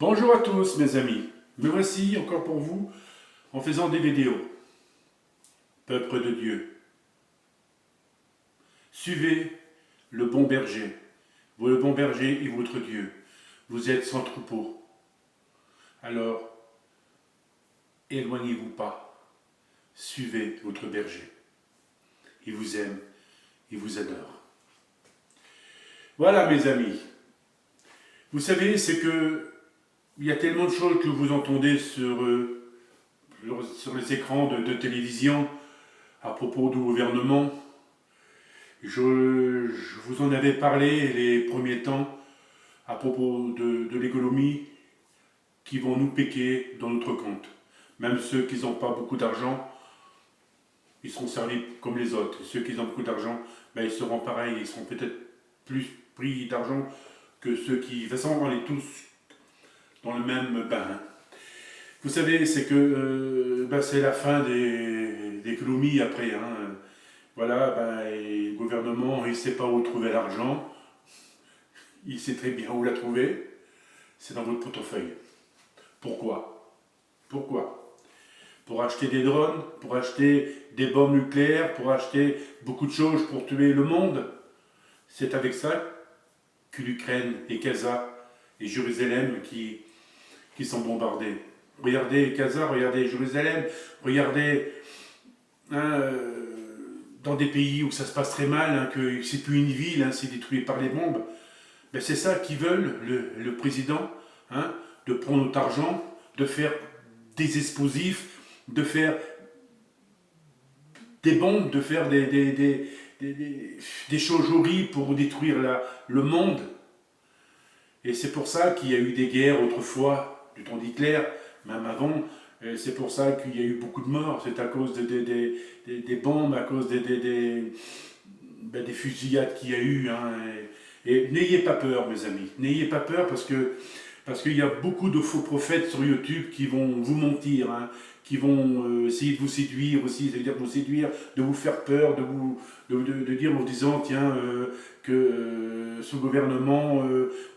Bonjour à tous mes amis, me voici encore pour vous en faisant des vidéos. Peuple de Dieu, suivez le bon berger. Vous le bon berger est votre Dieu. Vous êtes sans troupeau. Alors, éloignez-vous pas. Suivez votre berger. Il vous aime, il vous adore. Voilà mes amis. Vous savez, c'est que il y a tellement de choses que vous entendez sur les écrans de télévision à propos du gouvernement. Je vous en avais parlé les premiers temps à propos de l'économie qui vont nous piquer dans notre compte. Même ceux qui n'ont pas beaucoup d'argent, ils seront servis comme les autres. Ceux qui ont beaucoup d'argent, ben, ils seront pareils, ils seront peut-être plus pris d'argent que ceux qui... De toute façon, on est tous dans le même bain. Hein. Vous savez, c'est que ben, c'est la fin des économies après. Hein. Voilà, ben, le gouvernement, il ne sait pas où trouver l'argent. Il sait très bien où la trouver. C'est dans votre portefeuille. Pourquoi? Pourquoi? Pour acheter des drones, pour acheter des bombes nucléaires, pour acheter beaucoup de choses pour tuer le monde. C'est avec ça que l'Ukraine et Gaza et Jérusalem qui sont bombardés. Regardez Gaza, regardez Jérusalem, regardez hein, dans des pays où ça se passe très mal, hein, que c'est plus une ville, hein, c'est détruit par les bombes. Ben c'est ça qu'ils veulent, le président, hein, de prendre notre argent, de faire des explosifs, de faire des bombes, de faire des choses horribles pour détruire le monde. Et c'est pour ça qu'il y a eu des guerres autrefois, du temps d'Hitler, même avant. C'est pour ça qu'il y a eu beaucoup de morts. C'est à cause des bombes, à cause des fusillades qu'il y a eu. Hein. Et n'ayez pas peur, mes amis. N'ayez pas peur parce qu'il y a beaucoup de faux prophètes sur YouTube qui vont vous mentir, hein, qui vont essayer de vous séduire aussi, c'est-à-dire vous séduire, de vous faire peur, de dire en vous disant tiens que ce gouvernement,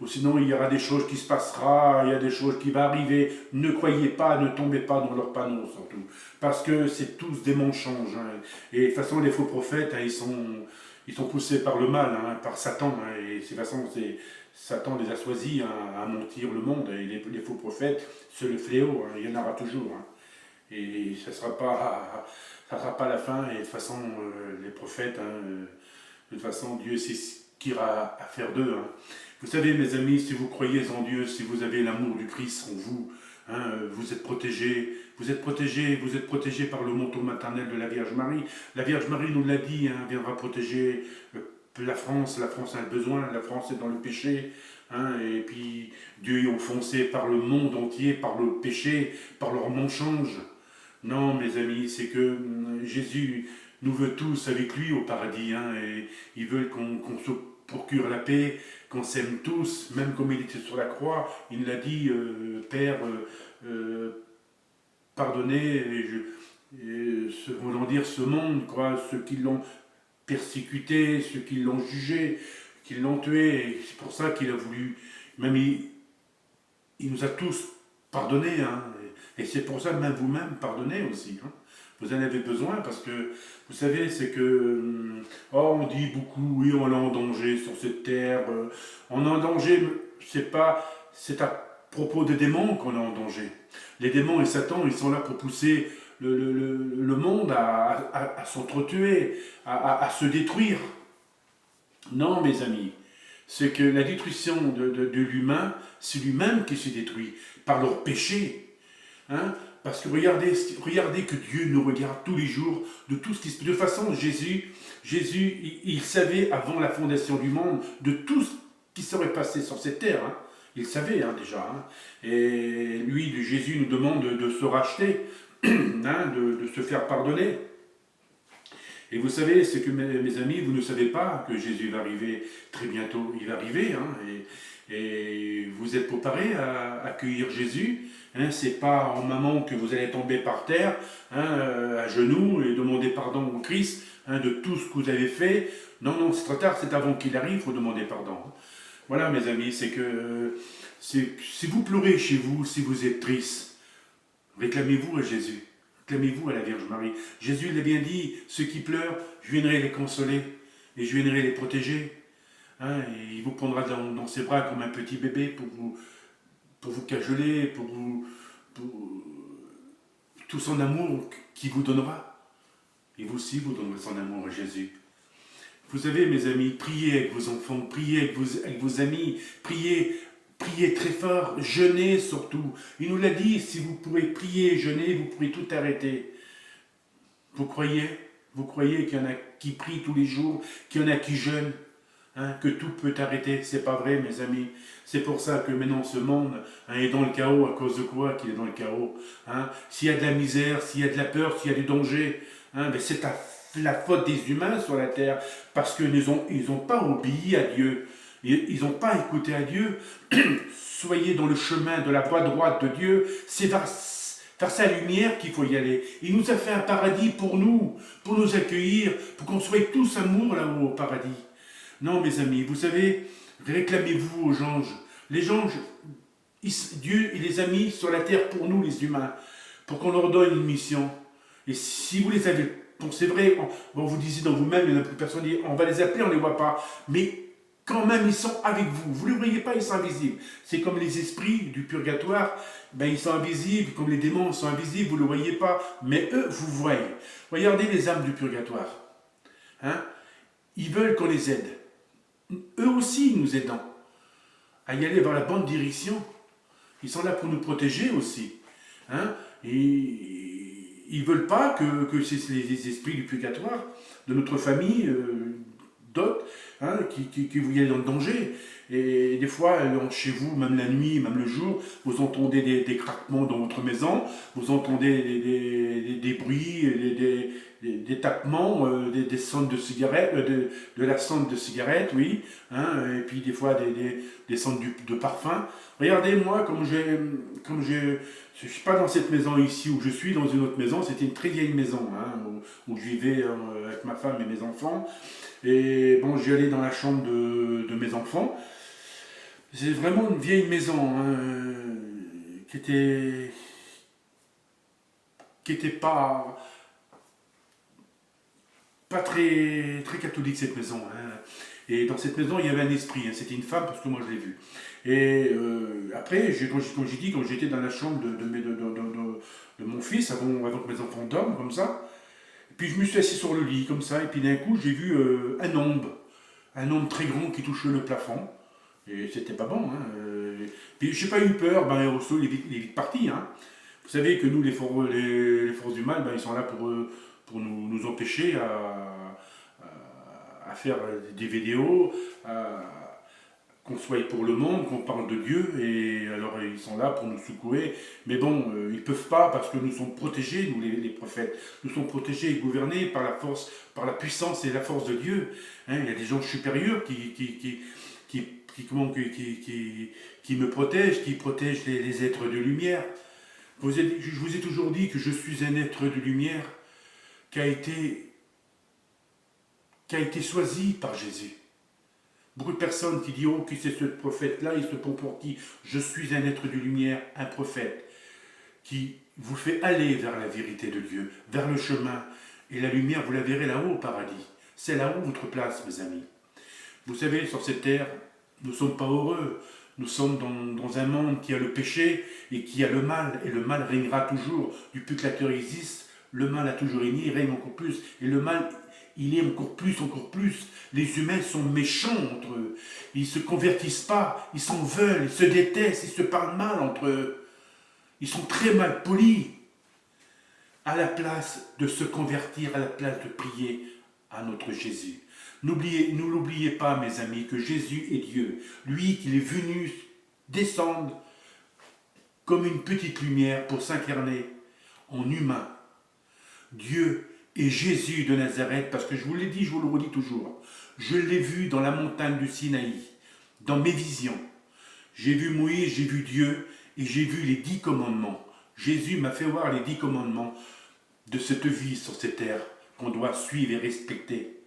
ou sinon il y aura des choses qui se passera, il y a des choses qui vont arriver. Ne croyez pas, ne tombez pas dans leurs panneaux surtout, parce que c'est tous des mensonges. Hein. Et de toute façon les faux prophètes, hein, ils sont poussés par le mal, hein, par Satan, hein, et de toute façon Satan les a choisis hein, à mentir le monde, et les faux prophètes, c'est le fléau, hein, il y en aura toujours. Hein. Et ça ne sera pas la fin, et de toute façon, les prophètes, hein, de toute façon, Dieu sait ce qu'il ira à faire d'eux. Hein. Vous savez, mes amis, si vous croyez en Dieu, si vous avez l'amour du Christ en vous, hein, vous êtes protégés, vous êtes protégés par le manteau maternel de la Vierge Marie. La Vierge Marie nous l'a dit, hein, viendra protéger la France a besoin, la France est dans le péché, hein, et puis Dieu est offensé par le monde entier, par le péché, par leur mensonge. Non, mes amis, c'est que Jésus nous veut tous avec lui au paradis, hein, et il veut qu'on se procure la paix, qu'on s'aime tous, même comme il était sur la croix, il l'a dit, Père, pardonnez, voulant dire ce monde, quoi, ceux qui l'ont persécuté, ceux qui l'ont jugé, qui l'ont tué, c'est pour ça qu'il a voulu, même il nous a tous pardonné, hein, et c'est pour ça même vous-même pardonnez aussi, hein. Vous en avez besoin parce que, vous savez, c'est que, oh, on dit beaucoup, oui, on est en danger sur cette terre, on est en danger, c'est à propos des démons qu'on est en danger. Les démons et Satan, ils sont là pour pousser le monde à s'entretuer, à se détruire. Non, mes amis, c'est que la destruction de l'humain, c'est lui-même qui se détruit par leur péché. Hein? Parce que regardez que Dieu nous regarde tous les jours de tout ce qui se passe. De toute façon, Jésus, il savait avant la fondation du monde de tout ce qui serait passé sur cette terre. Hein. Il savait hein, déjà. Hein. Et lui, Jésus, nous demande de se racheter, hein, de se faire pardonner. Et vous savez, c'est que mes amis, vous ne savez pas que Jésus va arriver très bientôt. Il va arriver, hein, et vous êtes préparés à accueillir Jésus. Hein, c'est pas en moment que vous allez tomber par terre, hein, à genoux, et demander pardon au Christ hein, de tout ce que vous avez fait. Non, non, c'est trop tard, c'est avant qu'il arrive, il faut demander pardon. Voilà, mes amis, c'est que si vous pleurez chez vous, si vous êtes triste, réclamez-vous à Jésus. Réclamez-vous à la Vierge Marie. Jésus l'a bien dit, ceux qui pleurent, je viendrai les consoler et je viendrai les protéger. Hein, et il vous prendra dans ses bras comme un petit bébé pour vous cajoler, pour tout son amour qu'il vous donnera. Et vous aussi, vous donnerez son amour à Jésus. Vous savez, mes amis, priez avec vos enfants, priez avec vos amis, priez très fort, jeûnez surtout. Il nous l'a dit, si vous pourrez prier, jeûner, vous pourrez tout arrêter. Vous croyez? Vous croyez qu'il y en a qui prient tous les jours, qu'il y en a qui jeûnent, hein, que tout peut arrêter? C'est pas vrai, mes amis. C'est pour ça que maintenant ce monde est dans le chaos. À cause de quoi qu'il est dans le chaos, hein? S'il y a de la misère, s'il y a de la peur, s'il y a du danger, hein, ben c'est la faute des humains sur la terre, parce qu'ils n'ont pas obéi à Dieu. Ils n'ont pas écouté à Dieu. Soyez dans le chemin de la voie droite de Dieu. C'est vers sa lumière qu'il faut y aller. Il nous a fait un paradis pour nous accueillir, pour qu'on soit tous amour là-haut au paradis. Non, mes amis, vous savez, réclamez-vous aux anges. Les anges, Dieu, il les a mis sur la terre pour nous, les humains, pour qu'on leur donne une mission. Et si vous les avez, bon, c'est vrai, vous disiez dans vous-même, il y en a plus personne dit, on va les appeler, on ne les voit pas. Mais quand même, ils sont avec vous. Vous ne les voyez pas, ils sont invisibles. C'est comme les esprits du purgatoire, ben, ils sont invisibles, comme les démons sont invisibles, vous ne les voyez pas. Mais eux, vous voyez. Regardez les âmes du purgatoire. Hein? Ils veulent qu'on les aide. Eux aussi, nous aident à y aller vers la bonne direction. Ils sont là pour nous protéger aussi. Hein? Et ils ne veulent pas que les esprits du purgatoire, de notre famille, d'autres, hein, qui vous y allez dans le danger. Et des fois, chez vous, même la nuit, même le jour, vous entendez des craquements dans votre maison, vous entendez des bruits, des tapements, des sondes de cigarettes, de la sonde de cigarette, oui, hein, et puis des fois des sondes de parfum. Regardez, moi, je ne suis pas dans cette maison ici où je suis, dans une autre maison, c'était une très vieille maison, hein, où je vivais avec ma femme et mes enfants. Et bon, j'y allais dans la chambre de mes enfants. C'est vraiment une vieille maison, hein, qui était pas très catholique, cette maison. Hein. Et dans cette maison, il y avait un esprit. Hein. C'était une femme, parce que moi, je l'ai vue. Et après, comme j'ai dit, quand j'étais dans la chambre de mon fils, avant que mes enfants dorment, comme ça, puis je me suis assis sur le lit, comme ça, et puis d'un coup, j'ai vu un ombre très grand qui touchait le plafond. Et c'était pas bon. Hein. Puis j'ai pas eu peur, ben Rousseau il est vite parti. Hein. Vous savez que nous, les forces du mal, ben, ils sont là pour nous empêcher à faire des vidéos, qu'on soit pour le monde, qu'on parle de Dieu, et alors ils sont là pour nous secourir. Mais bon, ils ne peuvent pas parce que nous sommes protégés, nous les prophètes. Nous sommes protégés et gouvernés par la force, par la puissance et la force de Dieu. Hein, il y a des gens supérieurs qui me protègent, qui protègent les êtres de lumière. Je vous ai toujours dit que je suis un être de lumière qui a été choisi par Jésus. Beaucoup de personnes qui disent, oh, qui c'est ce prophète-là, il se prend pour qui? Je suis un être de lumière, un prophète, qui vous fait aller vers la vérité de Dieu, vers le chemin. Et la lumière, vous la verrez là-haut au paradis. C'est là-haut votre place, mes amis. Vous savez, sur cette terre, nous ne sommes pas heureux. Nous sommes dans un monde qui a le péché et qui a le mal. Et le mal régnera toujours. Depuis que la terre existe, le mal a toujours régné, il règne encore plus. Et le mal, il est encore plus, encore plus. Les humains sont méchants entre eux. Ils ne se convertissent pas, ils s'en veulent, ils se détestent, ils se parlent mal entre eux. Ils sont très mal polis. À la place de se convertir, à la place de prier à notre Jésus. Ne l'oubliez pas, mes amis, que Jésus est Dieu. Lui qui est venu descendre comme une petite lumière pour s'incarner en humain. Dieu est Jésus de Nazareth, parce que je vous l'ai dit, je vous le redis toujours. Je l'ai vu dans la montagne du Sinaï, dans mes visions. J'ai vu Moïse, j'ai vu Dieu, et j'ai vu les 10 commandements. Jésus m'a fait voir les 10 commandements de cette vie sur cette terre qu'on doit suivre et respecter.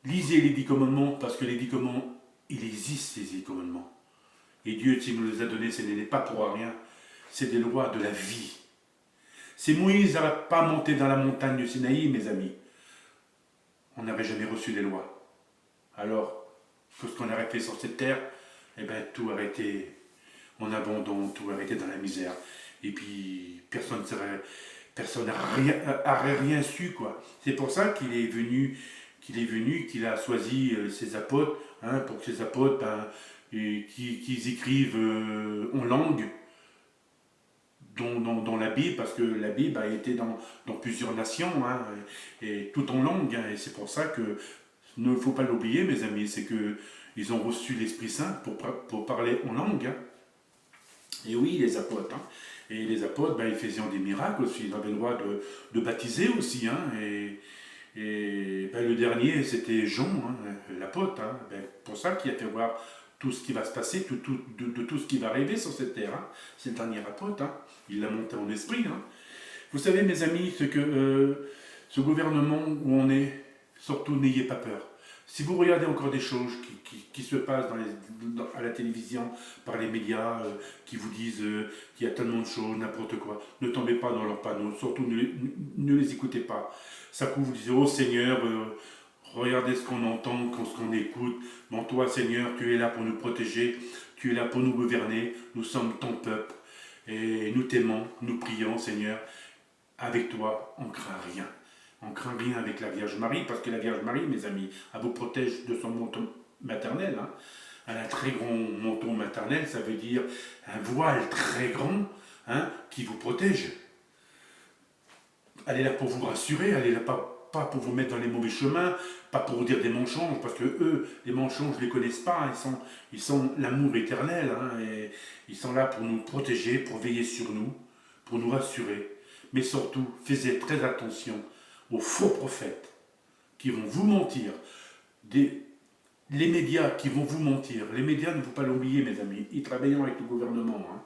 Lisez les 10 commandements, parce que les 10 commandements, il existe les 10 commandements. Et Dieu, s'il nous les a donnés, ce n'est pas pour rien. C'est des lois de la vie. Si Moïse n'aurait pas monté dans la montagne du Sinaï, mes amis, on n'aurait jamais reçu les lois. Alors, tout ce qu'on aurait fait sur cette terre, eh bien, tout aurait été en abandon, tout aurait été dans la misère. Et puis, personne n'aurait rien su, quoi. C'est pour ça qu'il a choisi ses apôtres, hein, pour que ses apôtres, qu'ils écrivent en langue, dans la Bible, parce que la Bible a été dans plusieurs nations, hein, et tout en langue, hein, et c'est pour ça que, ne faut pas l'oublier, mes amis, c'est que ils ont reçu l'Esprit Saint pour parler en langue, hein. Et oui, les apôtres, hein. Et les apôtres, ils faisaient des miracles aussi, ils avaient le droit de baptiser aussi, hein, et le dernier, c'était Jean, hein, l'apôtre, hein, pour ça qu'il a fait voir tout ce qui va se passer, de tout ce qui va arriver sur cette terre, hein. C'est le dernier apôtre, hein. Il l'a monté en esprit, hein. Vous savez, mes amis, ce gouvernement où on est, surtout n'ayez pas peur. Si vous regardez encore des choses qui se passent à la télévision, par les médias, qui vous disent qu'il y a tellement de choses, n'importe quoi, ne tombez pas dans leurs panneaux, surtout ne les écoutez pas. Ça que vous disent, oh Seigneur, regardez ce qu'on entend, ce qu'on écoute. Bon, toi Seigneur, tu es là pour nous protéger, tu es là pour nous gouverner, nous sommes ton peuple, et nous t'aimons, nous prions Seigneur, avec toi, on ne craint rien. On craint rien avec la Vierge Marie, parce que la Vierge Marie, mes amis, elle vous protège de son menton maternel, hein. Elle a un très grand menton maternel, ça veut dire un voile très grand, hein, qui vous protège. Elle est là pour vous rassurer, elle est là pas pour vous mettre dans les mauvais chemins, pas pour vous dire des mensonges, parce que eux, les mensonges, je ne les connaissent pas, ils sont l'amour éternel, hein, et ils sont là pour nous protéger, pour veiller sur nous, pour nous rassurer. Mais surtout, faites très attention aux faux prophètes qui vont vous mentir, les médias qui vont vous mentir. Les médias, il ne faut pas l'oublier, mes amis, ils travaillent avec le gouvernement, hein.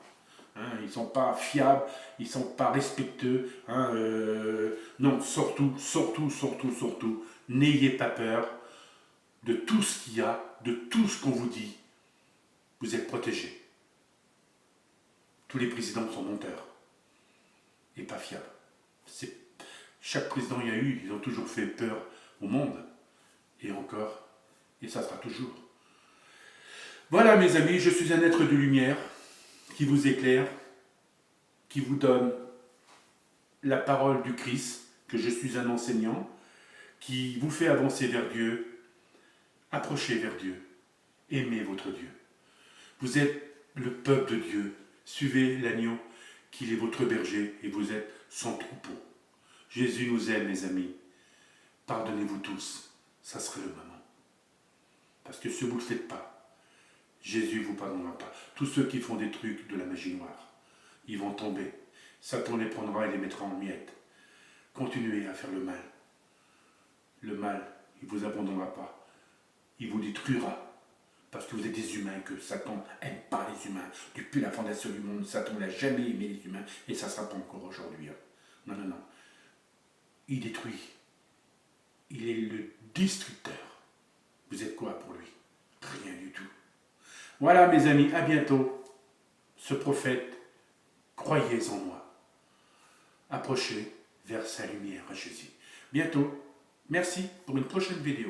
Ils ne sont pas fiables, ils ne sont pas respectueux, hein, non, surtout, n'ayez pas peur de tout ce qu'il y a, de tout ce qu'on vous dit. Vous êtes protégés. Tous les présidents sont menteurs et pas fiables. Chaque président il y a eu, ils ont toujours fait peur au monde, et encore, et ça sera toujours. Voilà mes amis, je suis un être de lumière, qui vous éclaire, qui vous donne la parole du Christ, que je suis un enseignant, qui vous fait avancer vers Dieu, approchez vers Dieu, aimez votre Dieu. Vous êtes le peuple de Dieu, suivez l'agneau, qu'il est votre berger, et vous êtes son troupeau. Jésus nous aime, mes amis. Pardonnez-vous tous, ça serait le moment. Parce que si vous ne le faites pas, Jésus ne vous pardonnera pas. Tous ceux qui font des trucs de la magie noire, ils vont tomber. Satan les prendra et les mettra en miettes. Continuez à faire le mal. Le mal, il ne vous abandonnera pas. Il vous détruira. Parce que vous êtes des humains, que Satan n'aime pas les humains. Depuis la fondation du monde, Satan n'a jamais aimé les humains. Et ça ne sera pas encore aujourd'hui. Non, non, non. Il détruit. Il est le destructeur. Vous êtes quoi pour lui? Rien du tout. Voilà mes amis, à bientôt. Ce prophète, croyez en moi. Approchez vers sa lumière à Jésus. Bientôt. Merci pour une prochaine vidéo.